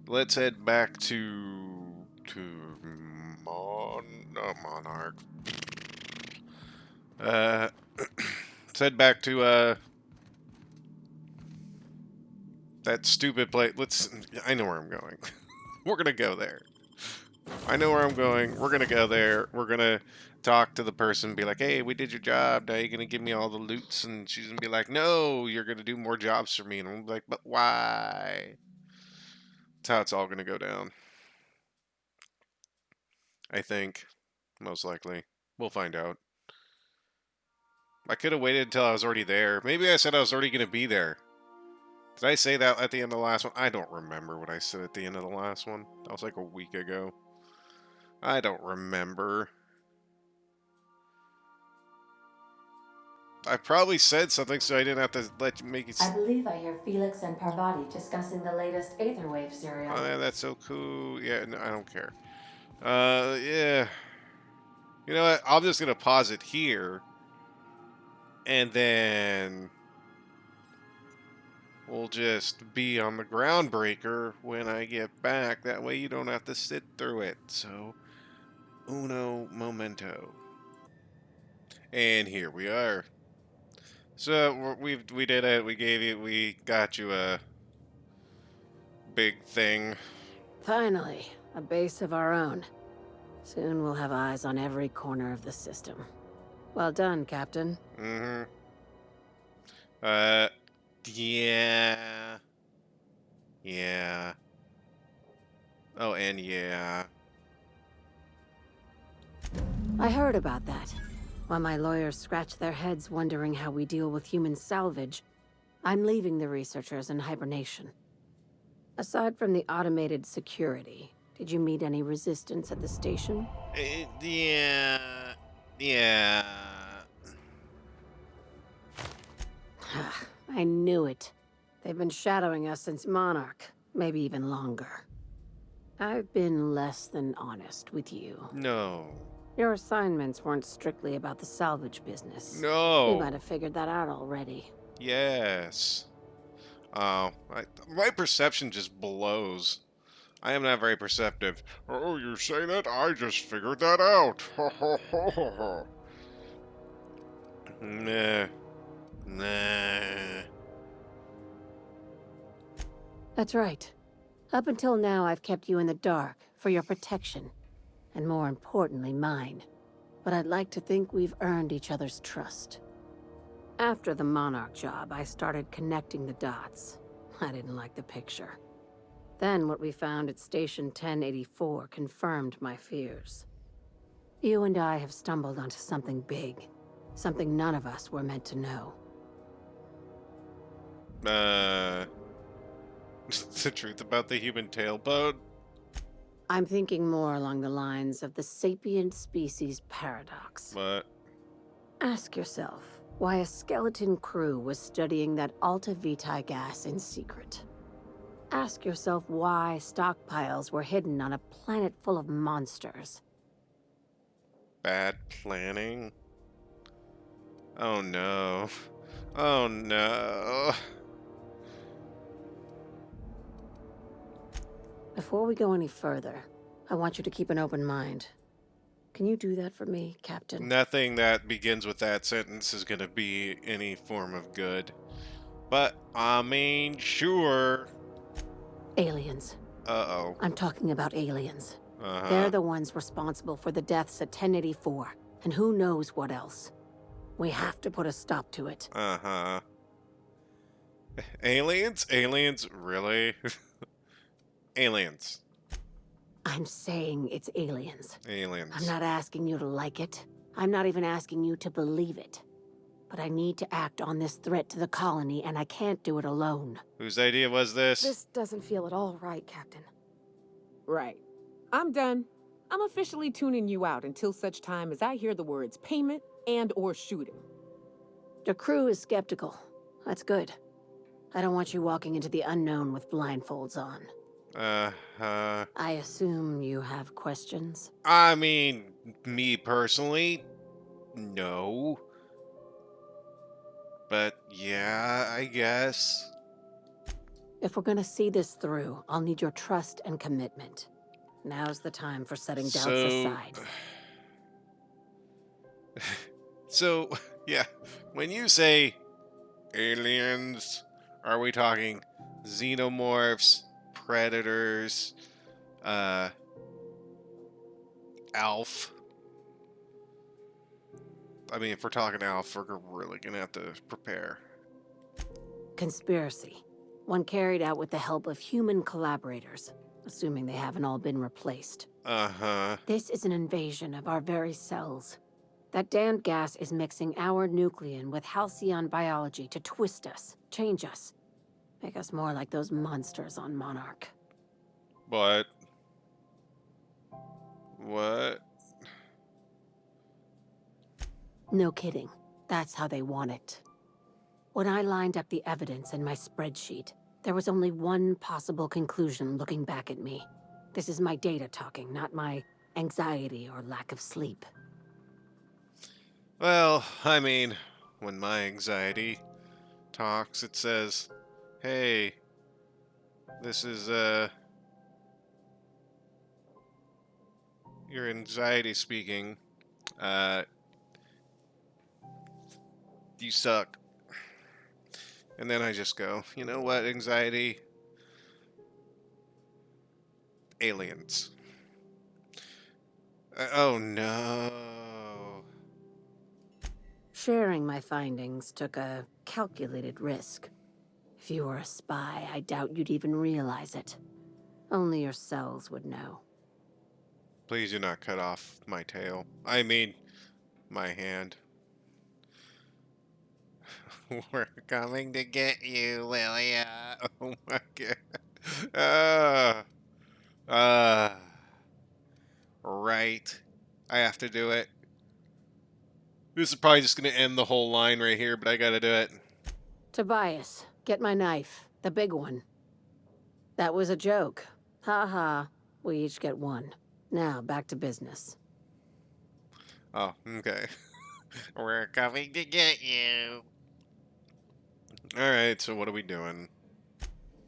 let's head back to Monarch. Uh, let's head back to that stupid place. I know where I'm going. We're gonna go there. I know where I'm going. We're gonna go there. We're gonna talk to the person, be like, "Hey, we did your job. Now you're gonna give me all the loots." And she's gonna be like, "No, you're gonna do more jobs for me." And I'm like, "But why?" That's how it's all gonna go down. I think, most likely. We'll find out. I could have waited until I was already there. Maybe I said I was already gonna be there. Did I say that at the end of the last one? I don't remember what I said at the end of the last one. That was like a week ago. I don't remember. I probably said something so I didn't have to let you make it. I believe I hear Felix and Parvati discussing the latest Aetherwave Oh, serial. man, that's so cool. Yeah, no, I don't care. Yeah. You know what? I'm just gonna pause it here, and then we'll just be on the Groundbreaker when I get back. That way you don't have to sit through it. So, uno momento. And here we are. So we did it. We got you a big thing. Finally, a base of our own. Soon we'll have eyes on every corner of the system. Well done, Captain. Mm-hmm. Uh, yeah, yeah. Oh, and yeah. I heard about that. While my lawyers scratch their heads wondering how we deal with human salvage, I'm leaving the researchers in hibernation. Aside from the automated security, did you meet any resistance at the station? Yeah, yeah. I knew it. They've been shadowing us since Monarch, maybe even longer. I've been less than honest with you. No, Your assignments weren't strictly about the salvage business. You might no. have figured that out already. Yes. Oh, my perception just blows. I am not very perceptive. Oh, you say that? I just figured that out. Nah, nah. That's right. Up until now, I've kept you in the dark for your protection, and more importantly, mine. But I'd like to think we've earned each other's trust. After the Monarch job, I started connecting the dots. I didn't like the picture. Then what we found at Station 1084 confirmed my fears. You and I have stumbled onto something big. Something none of us were meant to know. Uh, the truth about the human tailbone? I'm thinking more along the lines of the sapient species paradox. But, Ask yourself why a skeleton crew was studying that Alta Vitae gas in secret. Ask yourself why stockpiles were hidden on a planet full of monsters. bad planning? Oh no. Oh no. Before we go any further, I want you to keep an open mind. Can you do that for me, Captain? Nothing that begins with that sentence is gonna be any form of good. But, I mean, sure. Aliens. Uh-oh. I'm talking about aliens. They're Uh-huh. the ones responsible for the deaths at 1084, and who knows what else. We have to put a stop to it. Uh-huh. Aliens? Aliens? Really? Aliens. I'm saying it's aliens. I'm Aliens. not asking you to like it. I'm not even asking you to believe it. But I need to act on this threat to the colony, and I can't do it alone. Whose idea was this? This doesn't feel at all right, Captain. Right. I'm done. I'm officially tuning you out until such time as I hear the words payment and/or shooting. The crew is skeptical. That's good. I don't want you walking into the unknown with blindfolds on. Uh-huh. I assume you have questions? I mean, me personally, no. But yeah, I guess. If we're gonna see this through, I'll need your trust and commitment. Now's the time for setting doubts So, aside. so yeah, when you say aliens, are we talking xenomorphs, predators, uh, Alf? I mean, if we're talking Alf, we're really gonna have to prepare. Conspiracy. One carried out with the help of human collaborators, assuming they haven't all been replaced. Uh-huh. This is an invasion of our very cells. That damned gas is mixing our nucleon with halcyon biology to twist us, change us, make us more like those monsters on Monarch. But what? No kidding. That's how they want it. When I lined up the evidence in my spreadsheet, there was only one possible conclusion looking back at me. This is my data talking, not my anxiety or lack of sleep. Well, I mean, when my anxiety talks, it says, "Hey, this is your anxiety speaking. Uh, you suck." And then I just go, "You know what, anxiety? Aliens." Oh no. Sharing my findings took a calculated risk. If you were a spy, I doubt you'd even realize it. Only your cells would know. Please do not cut off my tail. I mean, my hand. We're coming to get you, Lilia. Oh my god. Uh, right. I have to do it. This is probably just gonna end the whole line right here, but I gotta do it. Tobias, get my knife. The big one. That was a joke. Ha ha. We each get one. Now, back to business. Oh, okay. We're coming to get you. Alright, so what are we doing?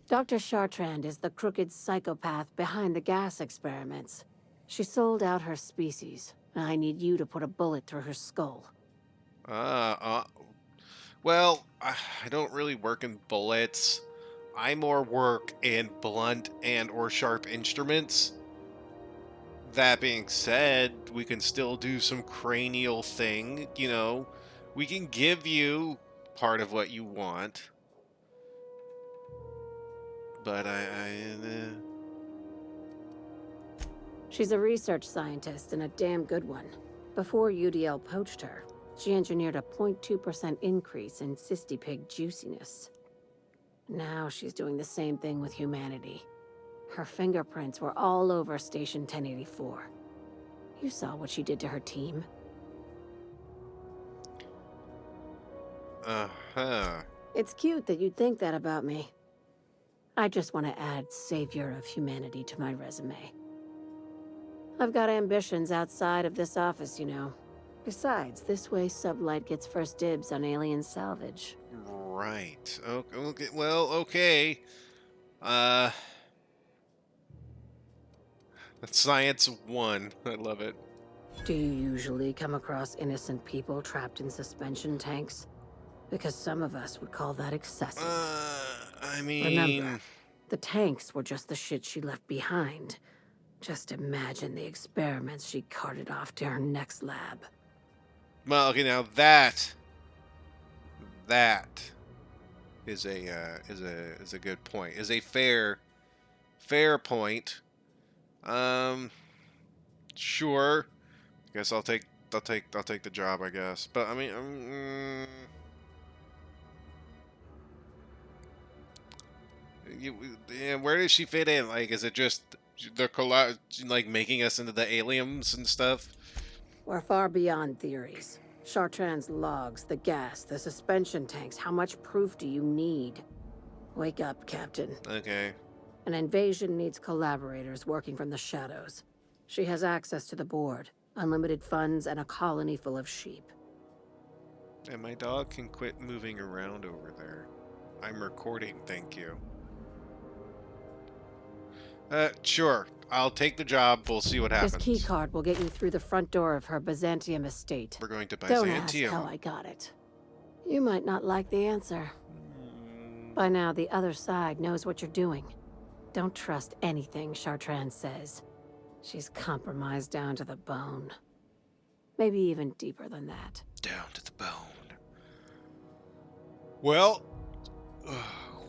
Dr. Chartrand is the crooked psychopath behind the gas experiments. She sold out her species, and I need you to put a bullet through her skull. Uh, uh, well, I don't really work in bullets. I more work in blunt and or sharp instruments. That being said, we can still do some cranial thing, you know. We can give you part of what you want. But She's a research scientist and a damn good one. Before UDL poached her, she engineered a 0.2% increase in cystipig juiciness. Now she's doing the same thing with humanity. Her fingerprints were all over Station 1084. You saw what she did to her team. uh-huh. It's cute that you'd think that about me. I just want to add Savior of Humanity to my resume. I've got ambitions outside of this office, you know. Besides, this way Sublight gets first dibs on alien salvage. Right. Okay. Well, okay. Uh, Science 1. I love it. Do you usually come across innocent people trapped in suspension tanks? Because some of us would call that excessive. I Remember, mean, the tanks were just the shit she left behind. Just imagine the experiments she carted off to her next lab. well, okay, now that is a good point. Is a fair point. Sure. Guess I'll take the job, I guess. But I mean, you, yeah, where does she fit in? Like, is it just the like making us into the aliens and stuff? We're far beyond theories. Chartrand's logs, the gas, the suspension tanks, how much proof do you need? Wake up, Captain. Okay. An invasion needs collaborators working from the shadows. She has access to the board, unlimited funds, and a colony full of sheep. And my dog can quit moving around over there. I'm recording, thank you. Sure. I'll take the job. We'll see what This happens. keycard will get you through the front door of her Byzantium estate. We're going to Don't ask how Byzantium. I got it. You might not like the answer. Hmm. By now, the other side knows what you're doing. Don't trust anything Chartrand says. She's compromised down to the bone. Maybe even deeper than that. Down to the bone. Well,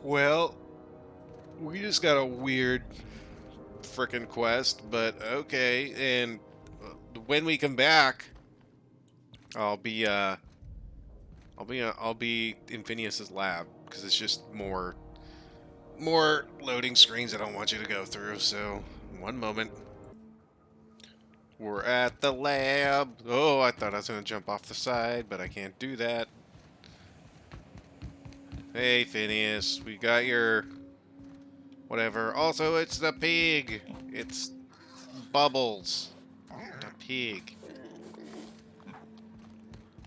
well, we just got a weird frickin' quest, but okay. And when we come back, I'll be in Phineas's lab because it's just more loading screens I don't want you to go through. So, one moment. We're at the lab. Oh, I thought I was gonna jump off the side, but I can't do that. Hey, Phineas, we got your whatever. Also, it's the pig. It's Bubbles, the pig.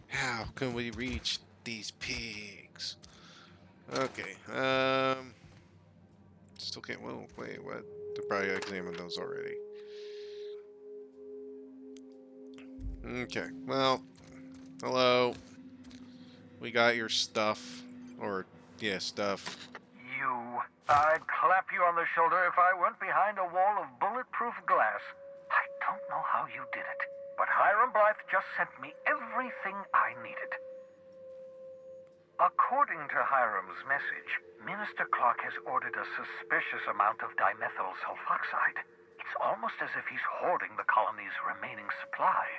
How can we reach these pigs? Okay. Still can't. Well, wait. What? They probably examined those already. Okay. Well, hello. We got your stuff, or yeah, stuff. You. I'd clap you on the shoulder if I went behind a wall of bulletproof glass. I don't know how you did it, but Hiram Blythe just sent me everything I needed. According to Hiram's message, Minister Clark has ordered a suspicious amount of dimethyl sulfoxide. It's almost as if he's hoarding the colony's remaining supply.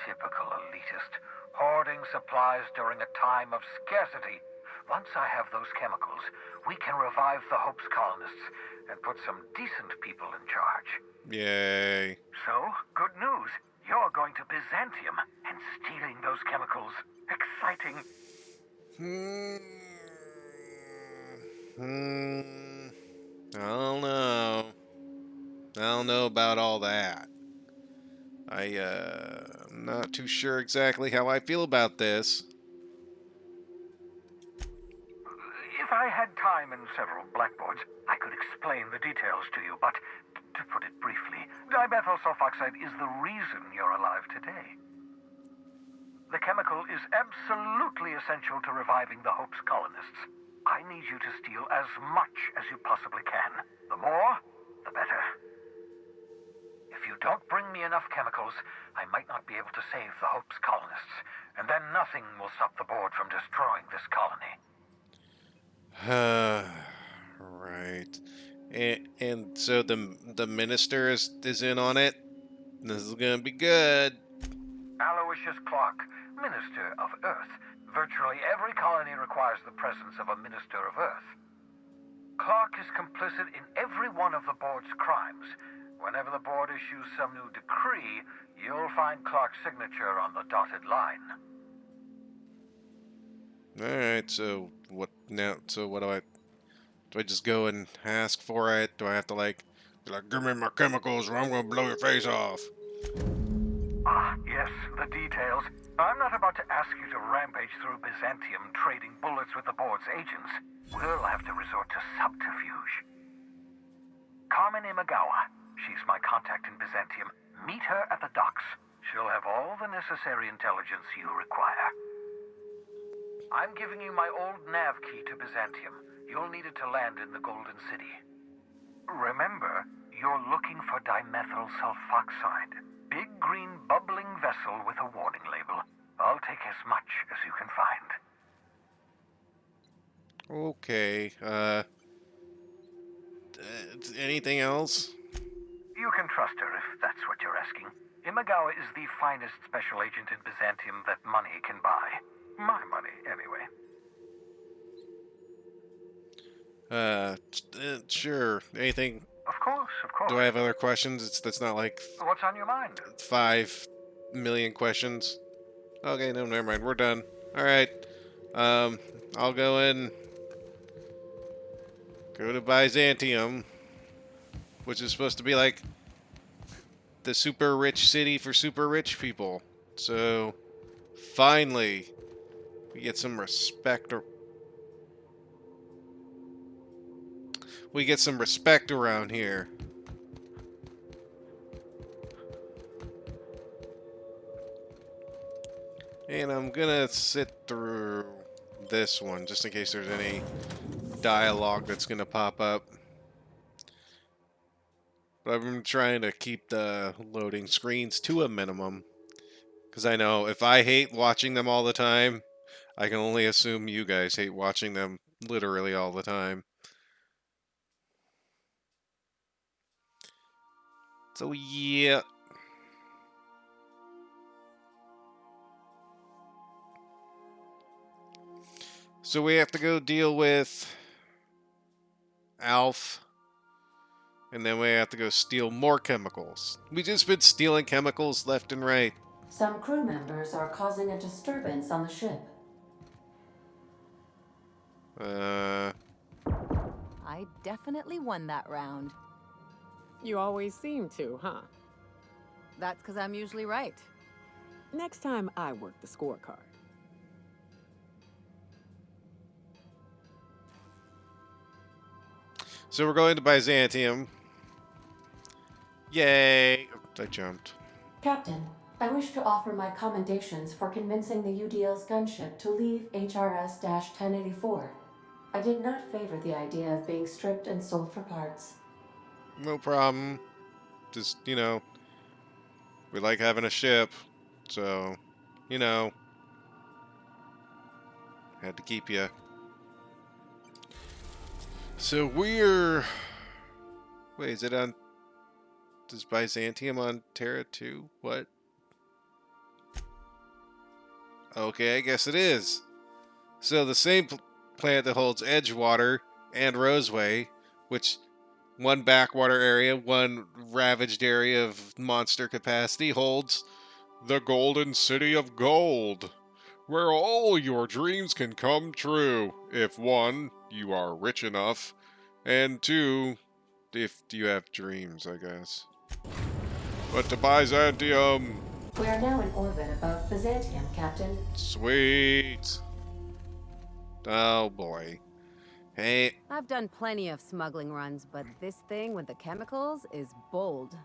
Typical elitist, hoarding supplies during a time of scarcity. Once I have those chemicals, we can revive the Hope's colonists and put some decent people in charge. Yay. So, good news. You're going to Byzantium and stealing those chemicals. Exciting. I don't know. I don't know about all that. I'm not too sure exactly how I feel about this. If I had time and several blackboards, I could explain the details to you, but to put it briefly, dimethyl sulfoxide is the reason you're alive today. The chemical is absolutely essential to reviving the Hope's colonists. I need you to steal as much as you possibly can. The more, the better. If you don't bring me enough chemicals, I might not be able to save the Hope's colonists, and then nothing will stop the board from destroying this colony. Right. And so the minister is in on it. This is gonna be good. Aloysius Clark, Minister of Earth. Virtually every colony requires the presence of a Minister of Earth. Clark is complicit in every one of the board's crimes. Whenever the board issues some new decree, you'll find Clark's signature on the dotted line. Alright, so what now? So what do I just go and ask for it? Do I have to be like, give me my chemicals or I'm gonna blow your face off? Ah, yes, the details. I'm not about to ask you to rampage through Byzantium trading bullets with the board's agents. We'll have to resort to subterfuge. Carmen Imagawa. She's my contact in Byzantium. Meet her at the docks. She'll have all the necessary intelligence you require. I'm giving you my old nav key to Byzantium. You'll need it to land in the Golden City. Remember, you're looking for dimethyl sulfoxide. Big green bubbling vessel with a warning label. I'll take as much as you can find. Okay. Anything else? You can trust her if that's what you're asking. Imagawa is the finest special agent in Byzantium that money can buy. My money, anyway. Sure. Anything? Of course, of course. Do I have other questions? That's not like What's on your mind? 5 million questions. Okay, no, never mind. We're done. All right. I'll go to Byzantium, which is supposed to be like the super rich city for super rich people. So finally, we get some respect. we get some respect around here. And I'm gonna sit through this one just in case there's any dialogue that's gonna pop up. But I'm trying to keep the loading screens to a minimum. Because I know if I hate watching them all the time, I can only assume you guys hate watching them literally all the time. So yeah. So we have to go deal with Alf. And then we have to go steal more chemicals. We just been stealing chemicals left and right. Some crew members are causing a disturbance on the ship. I definitely won that round. You always seem to, huh? That's because I'm usually right. Next time I work the scorecard. So we're going to Byzantium. Yay! I jumped. Captain, I wish to offer my commendations for convincing the UDL's gunship to leave HRS-1084. I did not favor the idea of being stripped and sold for parts. No problem. Just, you know, we like having a ship. So, you know, had to keep you. So we're... Wait, is it on... Is Byzantium on Terra 2? What? Okay, I guess it is. So the same planet that holds Edgewater and Roseway, which one backwater area, one ravaged area of monster capacity, holds the Golden City of Gold, where all your dreams can come true if one, you are rich enough, and two, if you have dreams, I guess. But to Byzantium! We are now in orbit above Byzantium, Captain. Sweet! Oh boy. Hey, I've done plenty of smuggling runs, but this thing with the chemicals is bold.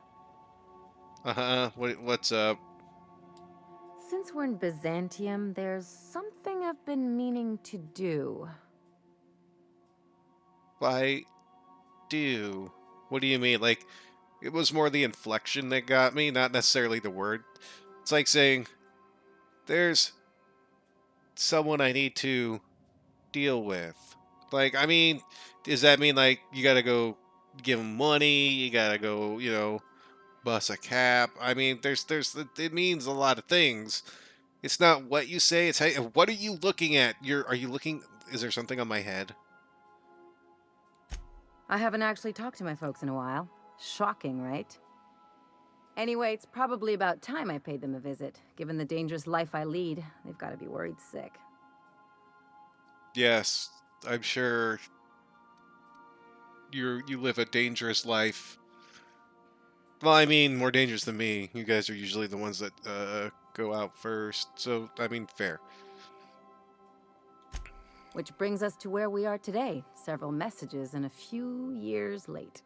what's up? Since we're in Byzantium, there's something I've been meaning to do. Why do? What do you mean? Like, it was more the inflection that got me, not necessarily the word. It's like saying, there's someone I need to deal with. Like, I mean, does that mean, like, you gotta go give them money, you gotta go, you know, bust a cap? I mean, it means a lot of things. It's not what you say, it's how, what are you looking at? Are you looking, is there something on my head? I haven't actually talked to my folks in a while. Shocking, right? Anyway, it's probably about time I paid them a visit. Given the dangerous life I lead, they've got to be worried sick. Yes, I'm sure you live a dangerous life. Well, I mean, more dangerous than me. You guys are usually the ones that go out first. So, I mean, fair. Which brings us to where we are today, several messages and a few years late.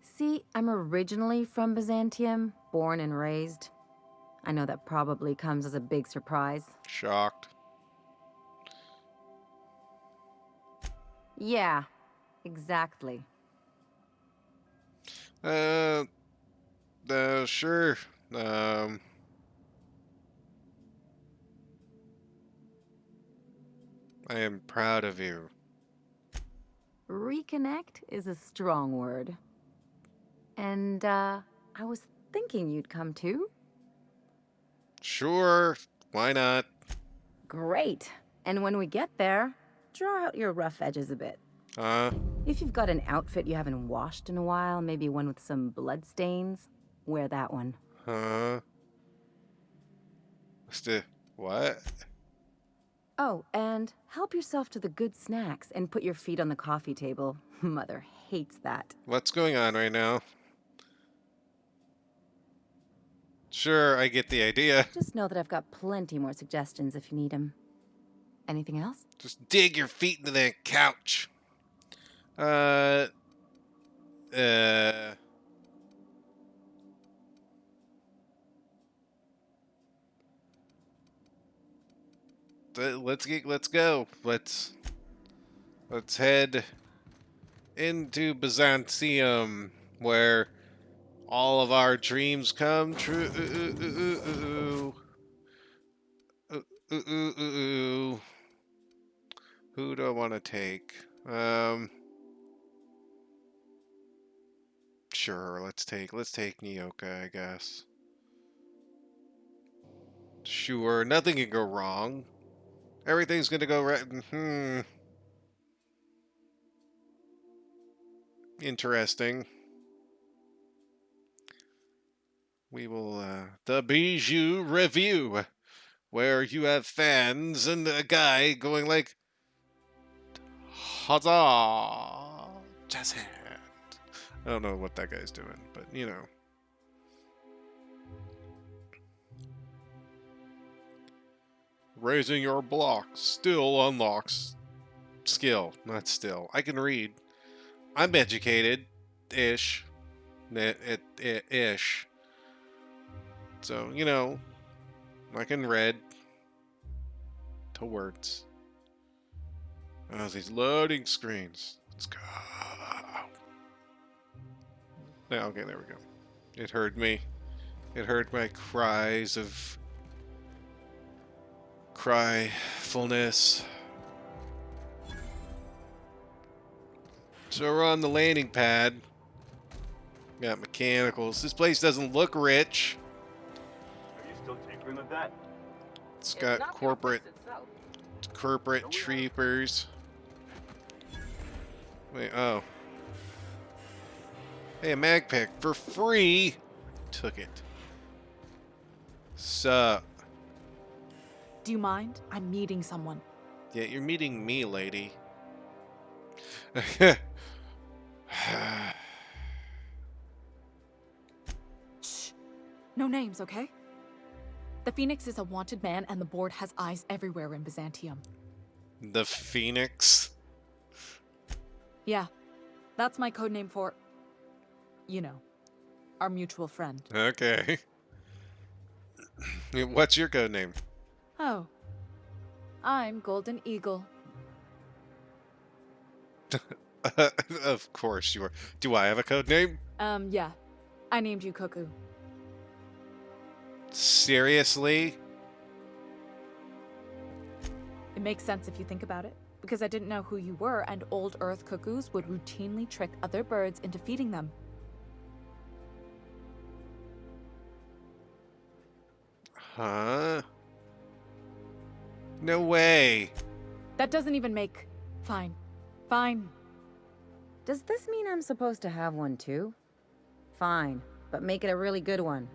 See, I'm originally from Byzantium, born and raised. I know that probably comes as a big surprise. Shocked. Yeah, exactly. Sure. I am proud of you. Reconnect is a strong word. And, I was thinking you'd come too. Sure, why not? Great. And when we get there, draw out your rough edges a bit. If you've got an outfit you haven't washed in a while, maybe one with some blood stains, wear that one. What? Oh, and help yourself to the good snacks and put your feet on the coffee table. Mother hates that. What's going on right now? Sure, I get the idea. Just know that I've got plenty more suggestions if you need them. Anything else? Just dig your feet into that couch. Uh, uh, let's go. Let's head into Byzantium, where all of our dreams come true. Who do I want to take? Sure, let's take Nyoka, I guess. Sure, nothing can go wrong. Everything's gonna go right. Interesting. We will, the Bijou Review, where you have fans and a guy going like, huzzah, jazz hand. I don't know what that guy's doing, but you know. Raising your block still unlocks skill, not still. I can read. I'm educated, ish, ish. So you know, I can read to words. Oh, these loading screens. Let's go. Yeah, okay, there we go. It heard me. It heard my cries of cryfulness. So we're on the landing pad. Got mechanicals. This place doesn't look rich. Are you still tinkering with that? It's got corporate troopers. Wait, oh. Hey, a mag pick for free. Took it. Sup? Do you mind? I'm meeting someone. Yeah, you're meeting me, lady. Shh. No names, okay? The Phoenix is a wanted man, and the board has eyes everywhere in Byzantium. The Phoenix? Yeah, that's my codename for, you know, our mutual friend. Okay. What's your code name? Oh, I'm Golden Eagle. Of course you are. Do I have a code name? Yeah. I named you Cuckoo. Seriously? It makes sense if you think about it, because I didn't know who you were, and old Earth cuckoos would routinely trick other birds into feeding them. Huh? No way. That doesn't even make... Fine. Fine. Does this mean I'm supposed to have one too? Fine, but make it a really good one.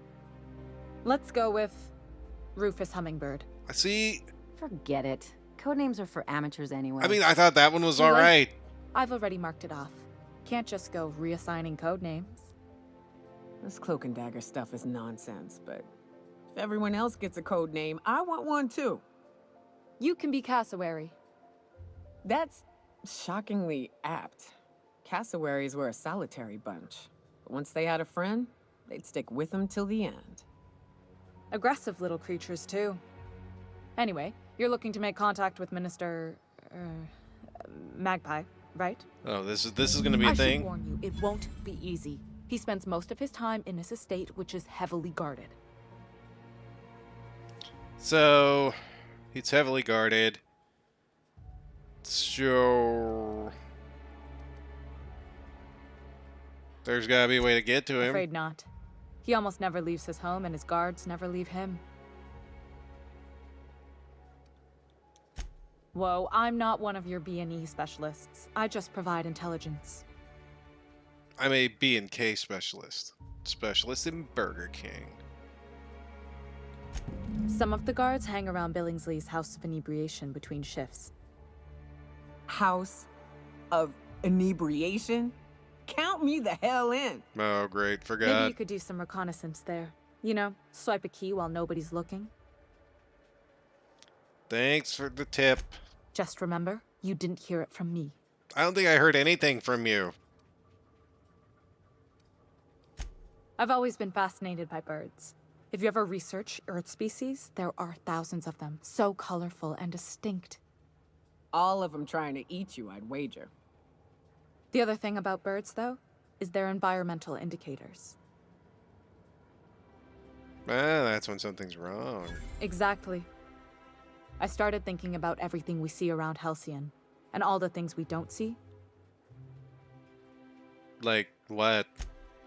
Let's go with Rufus Hummingbird. I see. Forget it. Codenames are for amateurs anyway. I mean, I thought that one was You like- alright. I've already marked it off. Can't just go reassigning codenames. This cloak and dagger stuff is nonsense, but if everyone else gets a code name, I want one too. You can be Cassowary. That's shockingly apt. Cassowaries were a solitary bunch, but once they had a friend, they'd stick with them till the end. Aggressive little creatures, too. Anyway, you're looking to make contact with Minister... Magpie, right? Oh, this is gonna be a I should thing? warn you, it won't be easy. He spends most of his time in his estate, which is heavily guarded. So, he's heavily guarded. So... There's gotta be a way to get to him. Afraid not. He almost never leaves his home, and his guards never leave him. Whoa, I'm not one of your B&E specialists. I just provide intelligence. I'm a B&K specialist. Specialist in Burger King. Some of the guards hang around Billingsley's House of Inebriation between shifts. House of Inebriation? Count me the hell in. Oh, great. Maybe Forgot. you could do some reconnaissance there. You know, swipe a key while nobody's looking. Thanks for the tip. Just remember, you didn't hear it from me. I don't think I heard anything from you. I've always been fascinated by birds. If you ever research Earth species, there are thousands of them, so colorful and distinct. All of them trying to eat you, I'd wager. The other thing about birds, though, is their environmental indicators. Ah, that's when something's wrong. Exactly. I started thinking about everything we see around Halcyon, and all the things we don't see. Like, what?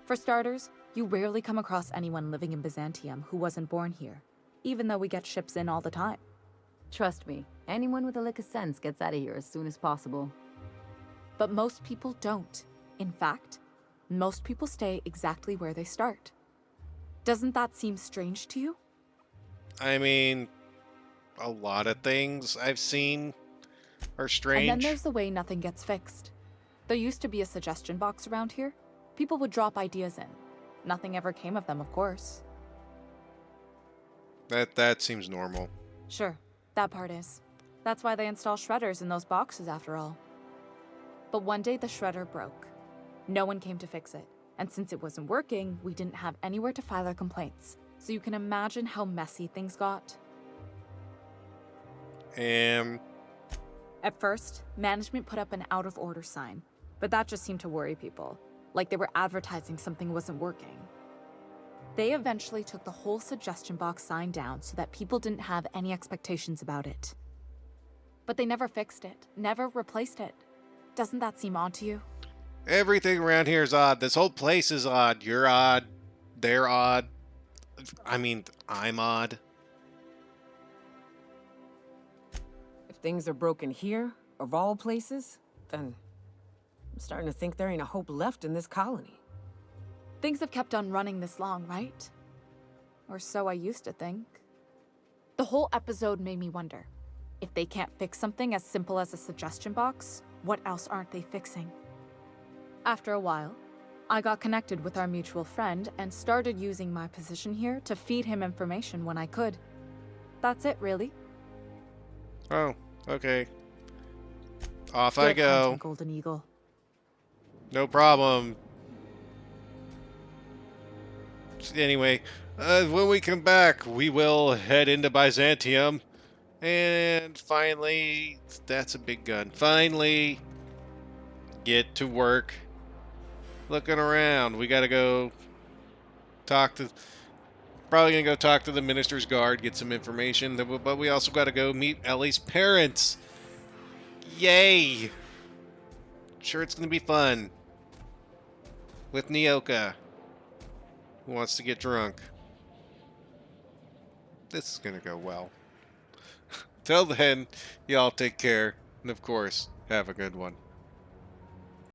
For starters, you rarely come across anyone living in Byzantium who wasn't born here, even though we get ships in all the time. Trust me, anyone with a lick of sense gets out of here as soon as possible. But most people don't. In fact, most people stay exactly where they start. Doesn't that seem strange to you? I mean, a lot of things I've seen are And strange. then there's the way nothing gets fixed. There used to be a suggestion box around here. People would drop ideas in. Nothing ever came of them, of course. That seems normal. Sure, that part is. That's why they install shredders in those boxes, after all. But one day the shredder broke. No one came to fix it. And since it wasn't working, we didn't have anywhere to file our complaints. So you can imagine how messy things got. At first, management put up an out-of-order sign. But that just seemed to worry people. Like they were advertising something wasn't working. They eventually took the whole suggestion box sign down so that people didn't have any expectations about it. But they never fixed it, never replaced it. Doesn't that seem odd to you? Everything around here is odd. This whole place is odd. You're odd. They're odd. I mean, I'm odd. If things are broken here, of all places, then I'm starting to think there ain't a hope left in this colony. Things have kept on running this long, right? Or so I used to think. The whole episode made me wonder, if they can't fix something as simple as a suggestion box, what else aren't they fixing? After a while, I got connected with our mutual friend and started using my position here to feed him information when I could. That's it, really. Oh, okay. Off I Good go. hunting, Golden Eagle. No problem. Anyway, when we come back, we will head into Byzantium. And finally, that's a big gun. Finally, get to work. Looking around. We gotta go talk to... Probably gonna go talk to the minister's guard, get some information. But we also gotta go meet Ellie's parents. Yay! Sure, it's gonna be fun. With Nyoka, who wants to get drunk. This is gonna go well. Till then, y'all take care. And of course, have a good one.